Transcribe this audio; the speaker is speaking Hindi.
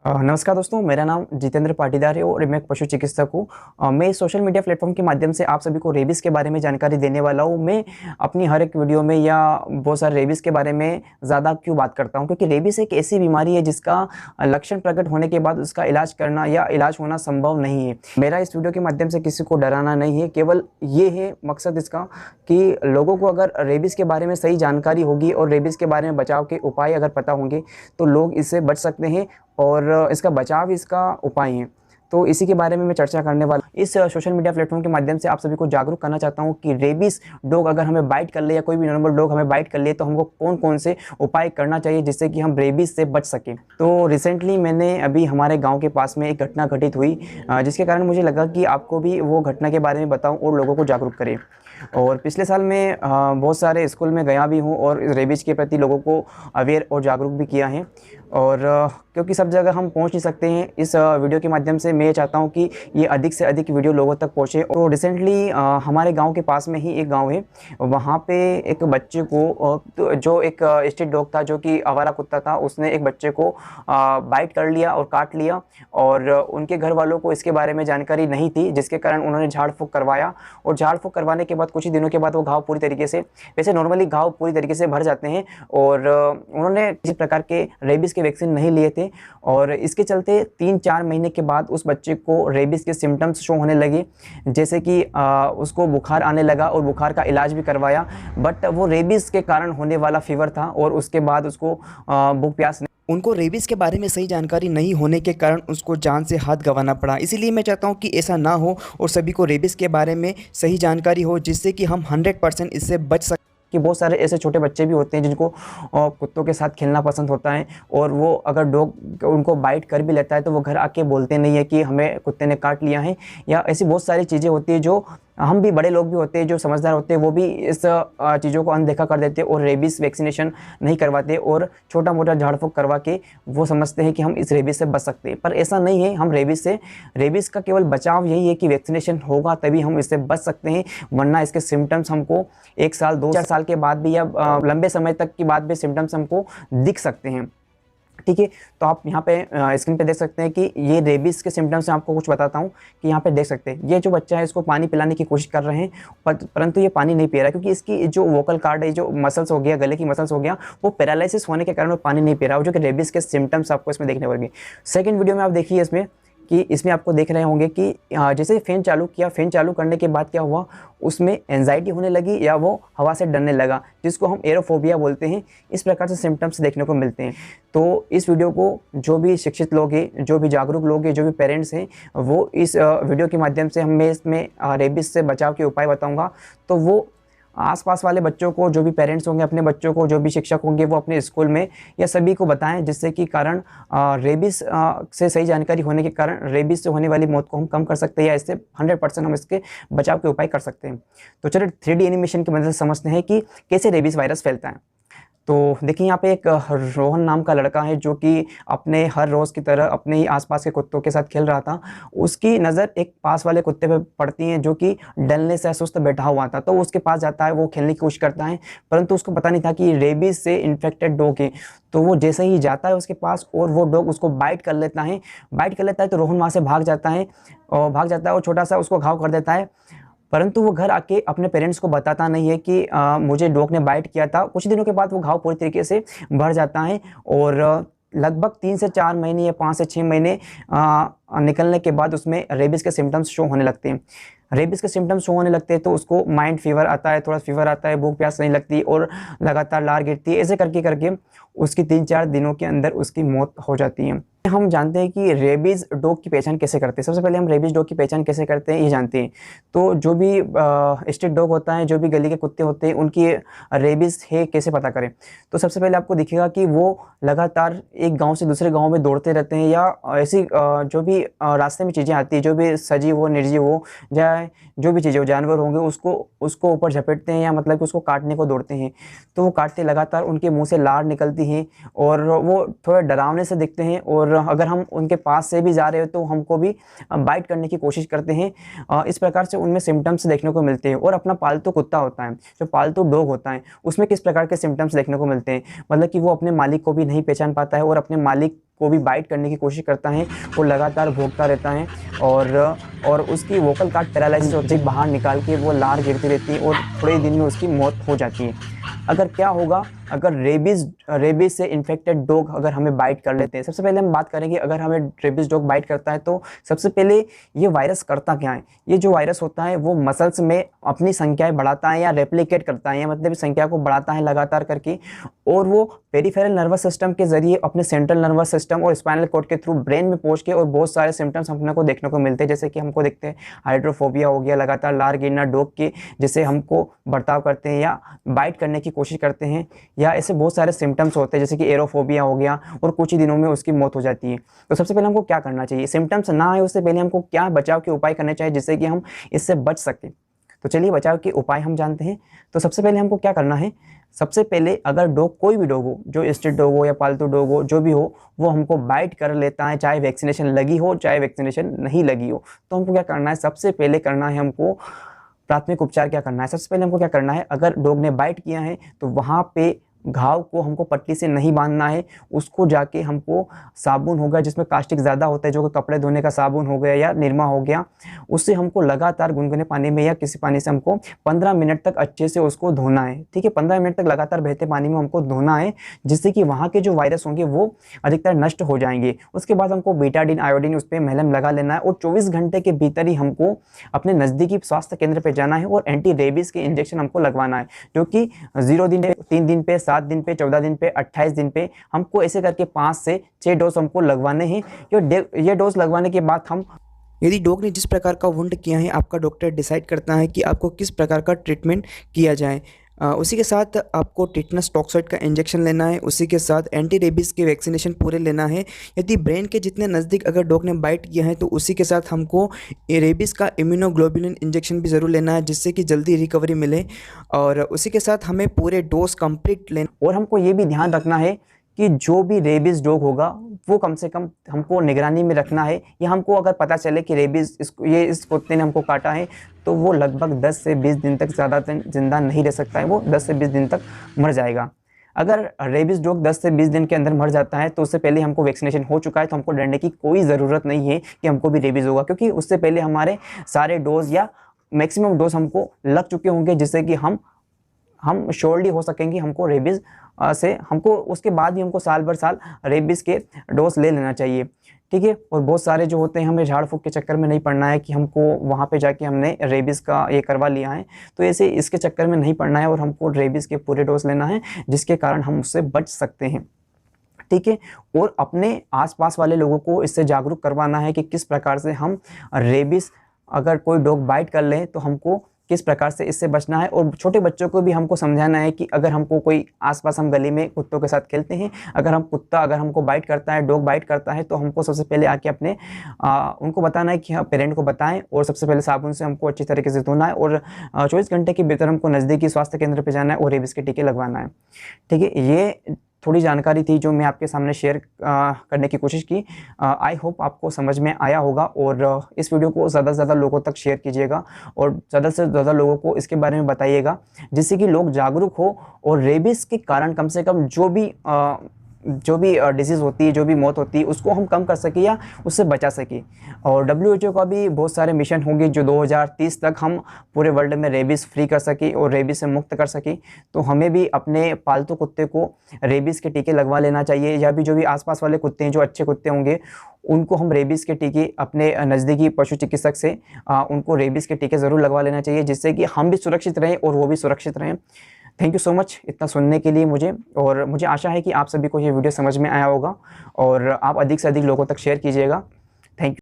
नमस्कार दोस्तों, मेरा नाम जितेंद्र पाटीदार है और मैं एक पशु चिकित्सक हूँ। मैं इस सोशल मीडिया प्लेटफॉर्म के माध्यम से आप सभी को रेबीज़ के बारे में जानकारी देने वाला हूँ। मैं अपनी हर एक वीडियो में या बहुत सारे रेबीज़ के बारे में ज़्यादा क्यों बात करता हूँ, क्योंकि रेबीज़ एक ऐसी बीमारी है जिसका लक्षण प्रकट होने के बाद उसका इलाज करना या इलाज होना संभव नहीं है। मेरा इस वीडियो के माध्यम से किसी को डराना नहीं है, केवल ये है मकसद इसका कि लोगों को अगर रेबीज़ के बारे में सही जानकारी होगी और रेबीज़ के बारे में बचाव के उपाय अगर पता होंगे तो लोग इससे बच सकते हैं और इसका बचाव इसका उपाय है। तो इसी के बारे में मैं चर्चा करने वाला इस सोशल मीडिया प्लेटफॉर्म के माध्यम से आप सभी को जागरूक करना चाहता हूं कि रेबीज़ डॉग अगर हमें बाइट कर ले या कोई भी नॉर्मल डॉग हमें बाइट कर ले तो हमको कौन कौन से उपाय करना चाहिए जिससे कि हम रेबीज़ से बच सकें। तो रिसेंटली मैंने अभी हमारे गाँव के पास में एक घटना घटित हुई, जिसके कारण मुझे लगा कि आपको भी वो घटना के बारे में बताऊँ और लोगों को जागरूक करें। और पिछले साल मैं बहुत सारे स्कूल में गया भी हूँ और रेबीज़ के प्रति लोगों को अवेयर और जागरूक भी किया है। और क्योंकि सब जगह हम पहुँच नहीं सकते हैं, इस वीडियो के माध्यम से मैं चाहता हूँ कि ये अधिक से अधिक वीडियो लोगों तक पहुँचे। तो रिसेंटली हमारे गांव के पास में ही एक गांव है, वहाँ पे एक बच्चे को जो एक स्ट्रीट डॉग था, जो कि आवारा कुत्ता था, उसने एक बच्चे को बाइट कर लिया और काट लिया। और उनके घर वालों को इसके बारे में जानकारी नहीं थी, जिसके कारण उन्होंने झाड़ फूँक करवाया। और झाड़ फूँक करवाने के बाद कुछ ही दिनों के बाद वो घाव पूरी तरीके से, वैसे नॉर्मली घाव पूरी तरीके से भर जाते हैं, और उन्होंने किसी प्रकार के रेबीज़ के वैक्सीन नहीं लिए थे। और इसके चलते 3-4 महीने के बाद उस बच्चे को रेबीज़ के सिम्टम्स शो होने लगे, जैसे कि उसको बुखार आने लगा और बुखार का इलाज भी करवाया, बट वो रेबीज़ के कारण होने वाला फीवर था। और उसके बाद उसको भूख प्यास, उनको रेबीज़ के बारे में सही जानकारी नहीं होने के कारण उसको जान से हाथ गंवाना पड़ा। इसीलिए मैं चाहता हूं कि ऐसा ना हो और सभी को रेबीज़ के बारे में सही जानकारी हो, जिससे कि हम 100% इससे बच सकें। कि बहुत सारे ऐसे छोटे बच्चे भी होते हैं जिनको कुत्तों के साथ खेलना पसंद होता है, और वो अगर डॉग उनको बाइट कर भी लेता है तो वो घर आके बोलते नहीं है कि हमें कुत्ते ने काट लिया है। या ऐसी बहुत सारी चीज़ें होती है जो हम भी, बड़े लोग भी होते हैं जो समझदार होते हैं, वो भी इस चीज़ों को अनदेखा कर देते हैं और रेबीज़ वैक्सीनेशन नहीं करवाते और छोटा मोटा झाड़ फूँक करवा के वो समझते हैं कि हम इस रेबीज़ से बच सकते हैं। पर ऐसा नहीं है। हम रेबीज़ का केवल बचाव यही है कि वैक्सीनेशन होगा तभी हम इससे बच सकते हैं, वरना इसके सिम्टम्स हमको 1 साल 2-4 साल के बाद भी या लंबे समय तक के बाद भी सिम्टम्स हमको दिख सकते हैं। ठीक है, तो आप यहाँ पे स्क्रीन पे देख सकते हैं कि ये रेबीज़ के सिम्टम्स मैं आपको कुछ बताता हूँ कि यहाँ पे देख सकते हैं, ये जो बच्चा है इसको पानी पिलाने की कोशिश कर रहे हैं, परंतु ये पानी नहीं पी रहा है, क्योंकि इसकी जो वोकल कार्ड है, जो मसल्स हो गया, गले की मसल्स हो गया, वो पैरालिसिस होने के कारण वो पानी नहीं पी रहा है, जो कि रेबीज़ के सिम्टम्स आपको इसमें देखने पड़ेंगे। सेकेंड वीडियो में आप देखिए इसमें कि इसमें आपको देख रहे होंगे कि जैसे फ़ैन चालू किया, फ़ैन चालू करने के बाद क्या हुआ, उसमें एंजाइटी होने लगी या वो हवा से डरने लगा, जिसको हम एरोफोबिया बोलते हैं। इस प्रकार से सिम्टम्स देखने को मिलते हैं। तो इस वीडियो को जो भी शिक्षित लोग हैं, जो भी जागरूक लोग हैं, जो भी पेरेंट्स हैं, वो इस वीडियो के माध्यम से मैं इसमें रेबीज़ से बचाव के उपाय बताऊँगा। तो वो आसपास वाले बच्चों को, जो भी पेरेंट्स होंगे, अपने बच्चों को, जो भी शिक्षक होंगे, वो अपने स्कूल में या सभी को बताएं, जिससे कि कारण रेबीज़ से सही जानकारी होने के कारण रेबीज़ से होने वाली मौत को हम कम कर सकते हैं, या इससे 100% हम इसके बचाव के उपाय कर सकते हैं। तो चलिए 3D एनिमेशन की मदद से समझते हैं कि कैसे रेबीज़ वायरस फैलता है। तो देखिए यहाँ पे एक रोहन नाम का लड़का है, जो कि अपने हर रोज़ की तरह अपने ही आसपास के कुत्तों के साथ खेल रहा था। उसकी नज़र एक पास वाले कुत्ते पे पड़ती है, जो कि डलने से सुस्त बैठा हुआ था। तो उसके पास जाता है, वो खेलने की कोशिश करता है, परंतु उसको पता नहीं था कि रेबीज़ से इन्फेक्टेड डॉग है। तो वो जैसे ही जाता है उसके पास और वो डॉग उसको बाइट कर लेता है, तो रोहन वहाँ से भाग जाता है और छोटा सा उसको घाव कर देता है। परंतु वो घर आके अपने पेरेंट्स को बताता नहीं है कि मुझे डॉग ने बाइट किया था। कुछ दिनों के बाद वो घाव पूरी तरीके से भर जाता है, और लगभग 3 से 4 महीने या 5 से 6 महीने निकलने के बाद उसमें रेबीज़ के सिम्टम्स शो होने लगते हैं। रेबीज़ के सिम्टम्स शो होने लगते हैं तो उसको माइंड फीवर आता है, थोड़ा फीवर आता है, भूख प्यास नहीं लगती और लगातार लार गिरती है। ऐसे करके करके उसकी 3-4 दिनों के अंदर उसकी मौत हो जाती है। हम जानते हैं कि रेबीज़ डॉग की पहचान कैसे करते हैं। सबसे पहले हम रेबीज़ डॉग की पहचान कैसे करते हैं ये जानते हैं। तो जो भी स्ट्रीट डॉग होता है, जो भी गली के कुत्ते होते हैं, उनकी रेबीज़ है कैसे पता करें। तो सबसे पहले आपको दिखेगा कि वो लगातार एक गांव से दूसरे गांव में दौड़ते रहते हैं, या ऐसी जो भी रास्ते में चीज़ें आती है, जो भी सजीव हो, निर्जीव हो, या जो भी चीज़ें हो, जानवर होंगे, उसको ऊपर झपेटते हैं, या मतलब कि उसको काटने को दौड़ते हैं। तो वो काटते, लगातार उनके मुँह से लार निकलती हैं और वो थोड़े डरावने से दिखते हैं, और अगर हम उनके पास से भी जा रहे हो तो हमको भी बाइट करने की कोशिश करते हैं। इस प्रकार से उनमें सिम्टम्स देखने को मिलते हैं। और अपना पालतू कुत्ता होता है, जो पालतू डॉग होता है, उसमें किस प्रकार के सिम्टम्स देखने को मिलते हैं, मतलब कि वो अपने मालिक को भी नहीं पहचान पाता है और अपने मालिक को भी बाइट करने की कोशिश करता है, वो लगातार भौंकता रहता है और उसकी वोकल कॉर्ड पैरालिसिस होती है, बाहर निकाल के वो लार गिरती रहती है और थोड़े दिन में उसकी मौत हो जाती है। अगर क्या होगा अगर रेबीज़ से इन्फेक्टेड डॉग अगर हमें बाइट कर लेते हैं। सबसे पहले हम बात करेंगे अगर हमें रेबीज़ डॉग बाइट करता है तो सबसे पहले ये वायरस करता क्या है। ये जो वायरस होता है वो मसल्स में अपनी संख्याएं बढ़ाता है या रेप्लिकेट करता है, या मतलब संख्या को बढ़ाता है लगातार करके, और वो पेरिफेरल नर्वस सिस्टम के जरिए अपने सेंट्रल नर्वस सिस्टम और स्पाइनल कॉर्ड के थ्रू ब्रेन में पहुंच के और बहुत सारे सिम्टम्स अपने को देखने को मिलते हैं। जैसे कि हमको देखते हैं हाइड्रोफोबिया हो गया, लगातार लार गिरना डॉग के, जिससे हमको बर्ताव करते हैं या बाइट करने की कोशिश करते हैं, या ऐसे बहुत सारे सिम्टम्स होते हैं जैसे कि एरोफोबिया हो गया, और कुछ ही दिनों में उसकी मौत हो जाती है। तो सबसे पहले हमको क्या करना चाहिए, सिम्टम्स ना आए उससे पहले हमको क्या बचाव के उपाय करने चाहिए जिससे कि हम इससे बच सकें। तो चलिए बचाव के उपाय हम जानते हैं। तो सबसे पहले हमको क्या करना है, सबसे पहले अगर डॉग कोई भी डॉग हो, जो स्ट्रीट डॉग हो या पालतू डॉग हो, जो भी हो, वो हमको बाइट कर लेता है, चाहे वैक्सीनेशन लगी हो चाहे वैक्सीनेशन नहीं लगी हो, तो हमको क्या करना है, सबसे पहले करना है हमको प्राथमिक उपचार क्या करना है। सबसे पहले हमको क्या करना है, अगर डॉग ने बाइट किया है तो वहाँ पे घाव को हमको पट्टी से नहीं बांधना है, उसको जाके हमको साबुन हो गया जिसमें कास्टिक ज़्यादा होता है, जो कि कपड़े धोने का साबुन हो गया या निरमा हो गया, उससे हमको लगातार गुनगुने पानी में या किसी पानी से हमको 15 मिनट तक अच्छे से उसको धोना है। ठीक है, 15 मिनट तक लगातार बहते पानी में हमको धोना है, जिससे कि वहाँ के जो वायरस होंगे वो अधिकतर नष्ट हो जाएंगे। उसके बाद हमको बीटाडीन आयोडीन उस पर महलम लगा लेना है, और 24 घंटे के भीतर ही हमको अपने नज़दीकी स्वास्थ्य केंद्र पर जाना है और एंटी रेबीज़ के इंजेक्शन हमको लगवाना है, जो कि 0 दिन पे, 3 दिन पे, 7 दिन पे, 14 दिन पे, 28 दिन पे, हमको ऐसे करके 5 से 6 डोज हमको लगवाने हैं। ये डोज लगवाने के बाद हम, यदि डॉग ने जिस प्रकार का वुंड किया है, आपका डॉक्टर डिसाइड करता है कि आपको किस प्रकार का ट्रीटमेंट किया जाए। उसी के साथ आपको टिटनस टॉक्साइड का इंजेक्शन लेना है, उसी के साथ एंटी रेबीज़ के वैक्सीनेशन पूरे लेना है। यदि ब्रेन के जितने नज़दीक अगर डॉग ने बाइट किया है तो उसी के साथ हमको रेबीज़ का इम्यूनोग्लोबुलिन इंजेक्शन भी ज़रूर लेना है, जिससे कि जल्दी रिकवरी मिले। और उसी के साथ हमें पूरे डोज कंप्लीट लेना। और हमको ये भी ध्यान रखना है कि जो भी रेबीज़ डॉग होगा वो कम से कम हमको निगरानी में रखना है, या हमको अगर पता चले कि रेबीज़ इस कुत्ते ने हमको काटा है तो वो लगभग 10 से 20 दिन तक ज़्यादा जिंदा नहीं रह सकता है, वो 10 से 20 दिन तक मर जाएगा। अगर रेबीज़ डॉग 10 से 20 दिन के अंदर मर जाता है तो उससे पहले हमको वैक्सीनेशन हो चुका है, तो हमको डरने की कोई ज़रूरत नहीं है कि हमको भी रेबीज़ होगा, क्योंकि उससे पहले हमारे सारे डोज या मैक्सिमम डोज हमको लग चुके होंगे, जिससे कि हम श्योरली हो सकेंगे हमको रेबीज़ से, हमको उसके बाद ही हमको साल भर साल रेबीज़ के डोज ले लेना चाहिए। ठीक है, और बहुत सारे जो होते हैं हमें झाड़ फूक के चक्कर में नहीं पड़ना है कि हमको वहाँ पे जाके हमने रेबीज़ का ये करवा लिया है, तो ऐसे इसके चक्कर में नहीं पड़ना है, और हमको रेबीज़ के पूरे डोज लेना है जिसके कारण हम उससे बच सकते हैं। ठीक है, और अपने आसपास वाले लोगों को इससे जागरूक करवाना है कि किस प्रकार से हम रेबीज़, अगर कोई डॉग बाइट कर ले तो हमको किस प्रकार से इससे बचना है। और छोटे बच्चों को भी हमको समझाना है कि अगर हमको कोई आसपास, हम गली में कुत्तों के साथ खेलते हैं, अगर हमको बाइट करता है, डॉग बाइट करता है, तो हमको सबसे पहले आके अपने उनको बताना है कि हाँ, पेरेंट को बताएं, और सबसे पहले साबुन से हमको अच्छी तरीके से धोना है, और 24 घंटे के भीतर हमको नज़दीकी स्वास्थ्य केंद्र पर जाना है और रेबीज़ के टीके लगवाना है। ठीक है, ये थोड़ी जानकारी थी जो मैं आपके सामने शेयर करने की कोशिश की। आई होप आपको समझ में आया होगा, और इस वीडियो को ज़्यादा से ज़्यादा लोगों तक शेयर कीजिएगा और ज़्यादा से ज़्यादा लोगों को इसके बारे में बताइएगा, जिससे कि लोग जागरूक हो और रेबीज़ के कारण कम से कम जो भी डिजीज़ होती है, जो भी मौत होती है, उसको हम कम कर सकें या उससे बचा सकें। और WHO का भी बहुत सारे मिशन होंगे जो 2030 तक हम पूरे वर्ल्ड में रेबीज़ फ्री कर सकें और रेबीज़ से मुक्त कर सकें। तो हमें भी अपने पालतू कुत्ते को रेबीज़ के टीके लगवा लेना चाहिए, या भी जो भी आसपास वाले कुत्ते हैं जो अच्छे कुत्ते होंगे उनको हम रेबीज़ के टीके अपने नज़दीकी पशु चिकित्सक से उनको रेबीज़ के टीके ज़रूर लगवा लेना चाहिए, जिससे कि हम भी सुरक्षित रहें और वो भी सुरक्षित रहें। थैंक यू सो मच इतना सुनने के लिए मुझे, और मुझे आशा है कि आप सभी को ये वीडियो समझ में आया होगा, और आप अधिक से अधिक लोगों तक शेयर कीजिएगा।